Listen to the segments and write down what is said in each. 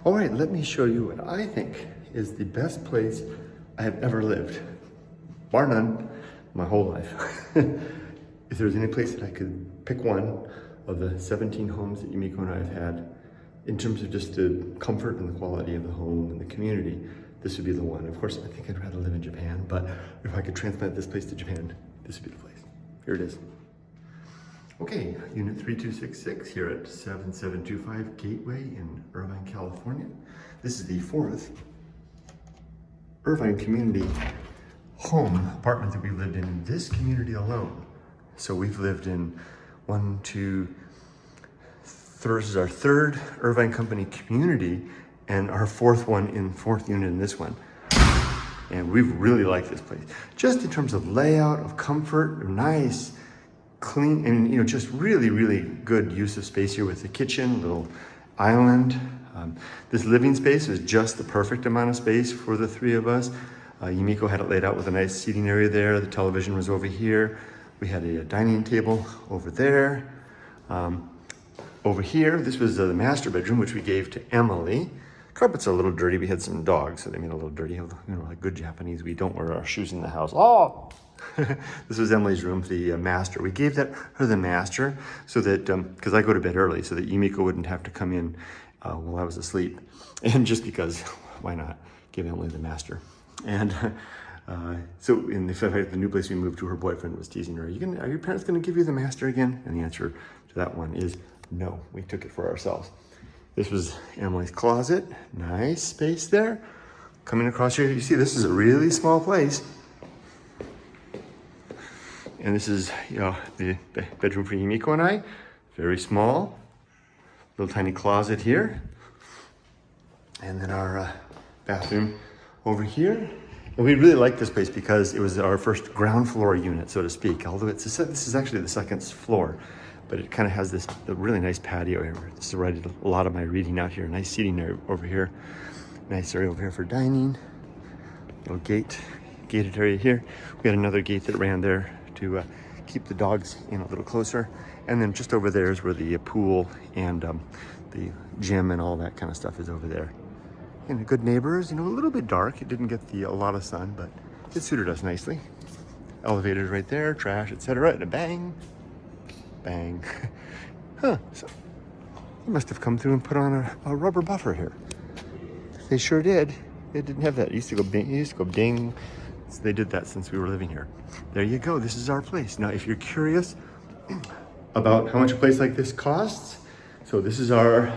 All right, let me show you what I think is the best place I have ever lived, bar none, my whole life. If there's any place that I could pick one of the 17 homes that Yumiko and I have had, in terms of just the comfort and the quality of the home and the community, this would be the one. Of course, I think I'd rather live in Japan, but if I could transplant this place to Japan, this would be the place. Here it is. Okay, unit 3266 here at 7725 Gateway in Irvine, California. This is the 4th Irvine community home apartment that we lived in this community alone. So we've lived in this is our 3rd Irvine Company community and our 4th one in 4th unit in this one. And we've really liked this place. Just in terms of layout, of comfort, nice, clean, and just really, really good use of space here with the kitchen, little island. This living space is just the perfect amount of space for the 3 of us. Yumiko had it laid out with a nice seating area there. The television was over here. We had a dining table over there. Over here, this was the master bedroom, which we gave to Emily. Carpets are a little dirty. We had some dogs, so they made it a little dirty. Like good Japanese, we don't wear our shoes in the house. Oh! This was Emily's room, the master. We gave her the master so that, because I go to bed early, so that Yumiko wouldn't have to come in while I was asleep. And just because, why not give Emily the master? And so in the new place we moved to, her boyfriend was teasing her, are your parents gonna give you the master again? And the answer to that one is no, we took it for ourselves. This was Emily's closet, nice space there. Coming across here, you see this is a really small place. And this is the bedroom for Yumiko and I, very small, little tiny closet here. And then our bathroom over here. And we really liked this place because it was our first ground floor unit, so to speak. Although this is actually the 2nd floor, but it kind of has this really nice patio here. This is where I did a lot of my reading out here. Nice seating area over here. Nice area over here for dining. Little gated area here. We had another gate that ran there to keep the dogs in a little closer. And then just over there is where the pool and the gym and all that kind of stuff is over there. And good neighbors, a little bit dark. It didn't get a lot of sun, but it suited us nicely. Elevators right there, trash, etc. And a bang, bang. Huh, so they must have come through and put on a rubber buffer here. They sure did. They didn't have that. It used to go ding. So they did that since we were living here. There you go, this is our place. Now, if you're curious about how much a place like this costs, so this is our,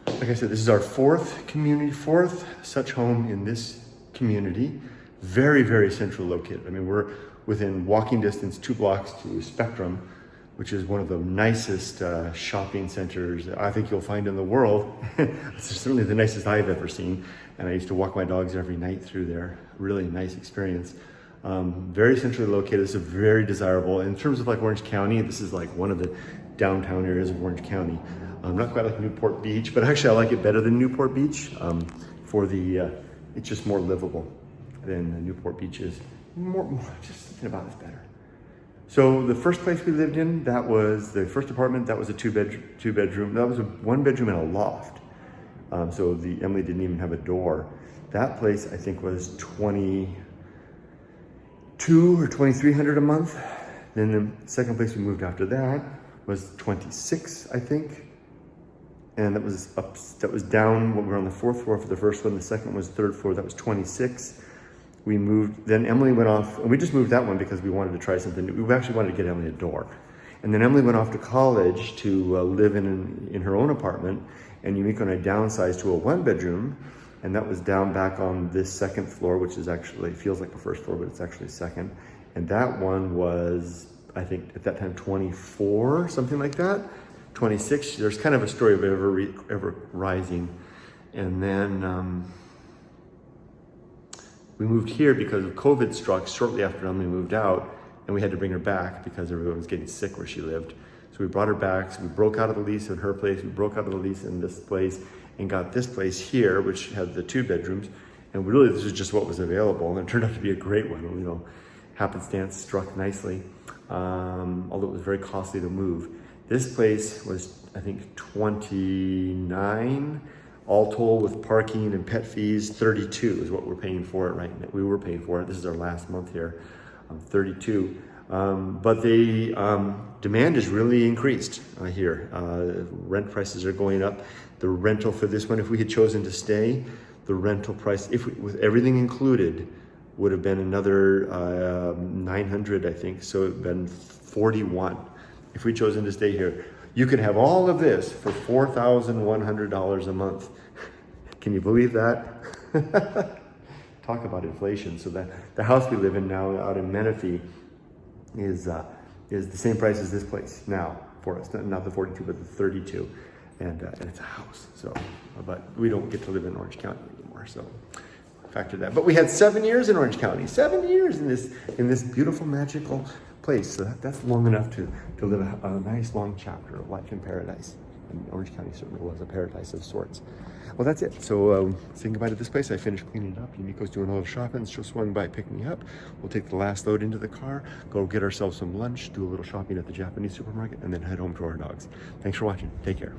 like I said, this is our 4th such home in this community. Very, very central located. I mean, we're within walking distance, 2 blocks to Spectrum, which is one of the nicest shopping centers I think you'll find in the world. It's certainly the nicest I've ever seen. And I used to walk my dogs every night through there. Really nice experience. Very centrally located. This is very desirable. In terms of like Orange County, this is like one of the downtown areas of Orange County. Not quite like Newport Beach, but actually I like it better than Newport Beach it's just more livable than Newport Beach is. Just something about it's better. So the first place we lived in, that was the first apartment. That was a two bedroom. That was a 1 bedroom and a loft. So Emily didn't even have a door. That place I think was $2,200 or $2,300 a month. Then the second place we moved after that was $26,000, I think. And that was down when we were on the 4th floor for the first one. The second was 3rd floor. That was $26,000. We moved, then Emily went off, and we just moved that one because we wanted to try something new. We actually wanted to get Emily a door. And then Emily went off to college to live in her own apartment, and Yumiko and I downsized to a 1 bedroom, and that was down back on this 2nd floor, which is actually, feels like the 1st floor, but it's actually 2nd. And that one was, I think at that time, 24, something like that, 26. There's kind of a story of ever rising. And then, we moved here because of COVID struck shortly after Emily moved out, and we had to bring her back because everyone was getting sick where she lived. So we brought her back. So we broke out of the lease in her place. We broke out of the lease in this place and got this place here, which had the 2 bedrooms. And really, this was just what was available. And it turned out to be a great one. Happenstance struck nicely, although it was very costly to move. This place was, I think, $29,000 All told with parking and pet fees, 32 is what we're paying for it right now. We were paying for it. This is our last month here, 32. But the demand has really increased here. Rent prices are going up. The rental for this one, if we had chosen to stay, the rental price, with everything included, would have been another 900, I think. So it would have been 41 if we chosen to stay here. You could have all of this for $4,100 a month. Can you believe that? Talk about inflation. So the house we live in now out in Menifee is the same price as this place now for us. Not the 42, but the 32. And it's a house. So, but we don't get to live in Orange County anymore. So factor that. But we had 7 years in Orange County. 7 years in this beautiful, magical place. So that's long enough to live a nice long chapter of life in paradise. And Orange County certainly was a paradise of sorts. Well, that's it. So saying goodbye to this place. I finished cleaning it up. Yumiko's doing a little shopping. She'll swing by, pick me up. We'll take the last load into the car, go get ourselves some lunch, do a little shopping at the Japanese supermarket, and then head home to our dogs. Thanks for watching. Take care.